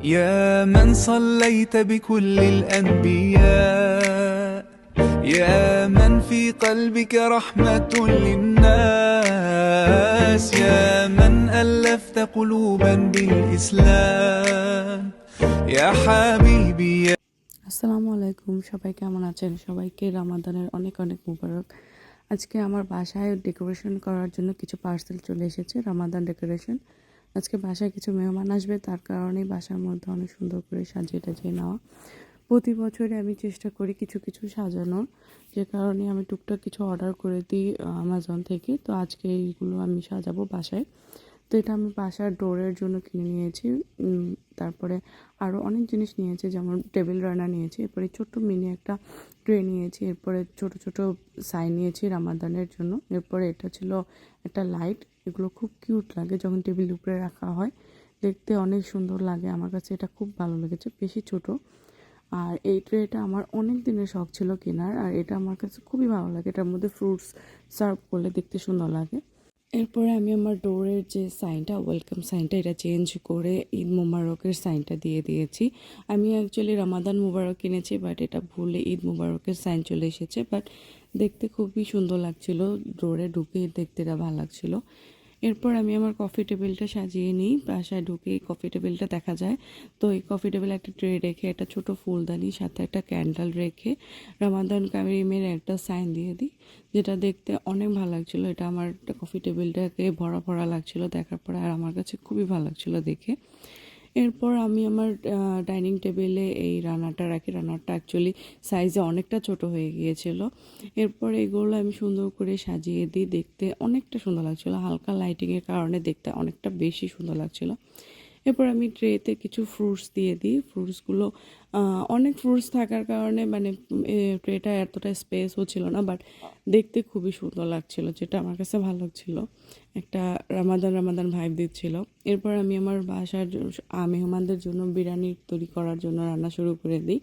يا من صليت بكل الأنبياء يا من في قلبك رحمة للناس يا من ألفت قلوبا بالإسلام يا حبيبي আসসালামু আলাইকুম, সবাই কেমন আছেন? সবাইকে রমাদানের অনেক অনেক মুবারক। আজকে আমার বাসায় ডেকোরেশন করার জন্য কিছু পার্সেল চলে এসেছে, রমাদান ডেকোরেশন। আজকে বাসায় কিছু মেহমান আসবে, তার কারণেই বাসার মধ্যে অনেক সুন্দর করে সাজিয়ে টাজিয়ে নেওয়া। প্রতি বছরে আমি চেষ্টা করি কিছু কিছু সাজানোর, যে কারণে আমি টুকটাক কিছু অর্ডার করে দিই অ্যামাজন থেকে। তো আজকে এইগুলো আমি সাজাবো বাসায়। তো এটা আমি বাসার ডোরের জন্য কিনে নিয়েছি। তারপরে আরও অনেক জিনিস নিয়েছি, যেমন টেবিল রানার নিয়েছি, এরপরে ছোট্ট মিনি একটা ট্রে নিয়েছি, এরপরে ছোট ছোট সাইন নিয়েছি রামাদানের জন্য। এরপরে এটা ছিল একটা লাইট, এগুলো খুব কিউট লাগে যখন টেবিল উপরে রাখা হয়, দেখতে অনেক সুন্দর লাগে। আমার কাছে এটা খুব ভালো লেগেছে, বেশি ছোট। আর এই ট্রেটা আমার অনেক দিনের শখ ছিল কেনার, আর এটা আমার কাছে খুবই ভালো লাগে। এটার মধ্যে ফ্রুটস সার্ভ করলে দেখতে সুন্দর লাগে। এরপরে আমি আমার ডোরের যে সাইনটা, ওয়েলকাম সাইনটা, এটা চেঞ্জ করে ঈদ মুবারকের সাইনটা দিয়ে দিয়েছি। আমি অ্যাকচুয়ালি রমাদান মুবারক কিনেছি, বাট এটা ভুলে ঈদ মুবারকের সাইন চলে এসেছে। বাট দেখতে খুবই সুন্দর লাগছিল, ডোরে ঢুকে দেখতে এটা ভালো লাগছিল। এরপর আমি আমার কফি টেবিলটা সাজিয়ে নিই। বাসায় ঢুকে এই কফি টেবিলটা দেখা যায়, তো এই কফি টেবিলে একটা ট্রে রেখে, একটা ছোট ফুলদানি, সাথে একটা ক্যান্ডেল রেখে রমাদান কারিমের একটা সাইন দিয়ে দিই, যেটা দেখতে অনেক ভালো লাগছিলো। এটা আমার কফি টেবিলটাকে ভরা ভরা লাগছিলো দেখার পরে, আর আমার কাছে খুবই ভালো লাগছিলো দেখে। এরপর আমি আমার ডাইনিং টেবিলে এই রান্নাটা রাখি। রান্নাটা অ্যাকচুয়ালি সাইজে অনেকটা ছোট হয়ে গিয়েছিল। এরপর এগুলো আমি সুন্দর করে সাজিয়ে দিই, দেখতে অনেকটা সুন্দর লাগছিলো। হালকা লাইটিংয়ের কারণে দেখতে অনেকটা বেশি সুন্দর লাগছিলো। এরপর আমি ট্রেতে কিছু ফ্রুটস দিয়ে দিই। ফ্রুটসগুলো অনেক ফ্রুটস থাকার কারণে মানে ট্রেটা এতটা স্পেসও ছিল না, বাট দেখতে খুবই সুন্দর লাগছিল, যেটা আমার কাছে ভালো লাগছিল। একটা রামাদান রামাদান ভাইব দিচ্ছিল। এরপর আমি আমার বাসার মেহমানদের জন্য বিরিয়ানি তৈরি করার জন্য রান্না শুরু করে দিই।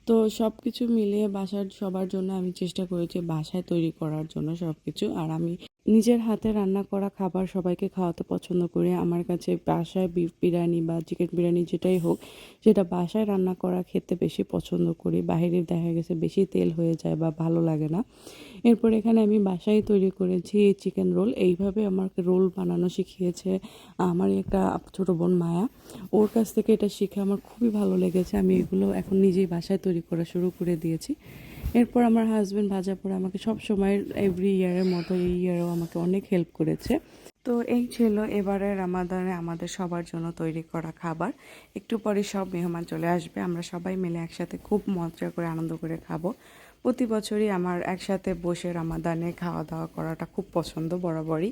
তো সব কিছু মিলিয়ে বাসার সবার জন্য আমি চেষ্টা করেছি বাসায় তৈরি করার জন্য সব কিছু। আর আমি নিজের হাতে রান্না করা খাবার সবাইকে খাওয়াতে পছন্দ করি। আমার কাছে বাসায় বিফ বিরিয়ানি বা চিকেন বিরিয়ানি যেটাই হোক, সেটা বাসায় রান্না করা খেতে বেশি পছন্দ করি। বাইরে দেখা গেছে বেশি তেল হয়ে যায় বা ভালো লাগে না। এরপর এখানে আমি বাসায় তৈরি করেছি চিকেন রোল। এইভাবে আমাকে রোল বানানো শিখিয়েছে আমারই একটা ছোটো বোন মায়া। ওর কাছ থেকে এটা শিখে আমার খুবই ভালো লেগেছে। আমি এগুলো এখন নিজেই বাসায় তৈরি করা শুরু করে দিয়েছি। এরপর আমার হাজব্যান্ড ভাজা পরে আমাকে সব সময় এভরি ইয়ারের মতো এই ইয়ারেও আমাকে অনেক হেল্প করেছে। তো এই ছিল এবারে রামাদানে আমাদের সবার জন্য তৈরি করা খাবার। একটু পরে সব মেহমান চলে আসবে, আমরা সবাই মিলে একসাথে খুব মজা করে আনন্দ করে খাবো। প্রতি বছরই আমার একসাথে বসে রামাদানে খাওয়া দাওয়া করাটা খুব পছন্দ বরাবরই।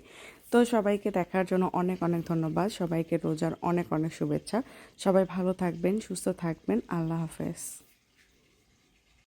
তো সবাইকে দেখার জন্য অনেক অনেক ধন্যবাদ। সবাইকে রোজার অনেক অনেক শুভেচ্ছা। সবাই ভালো থাকবেন, সুস্থ থাকবেন। আল্লাহ হাফেজ।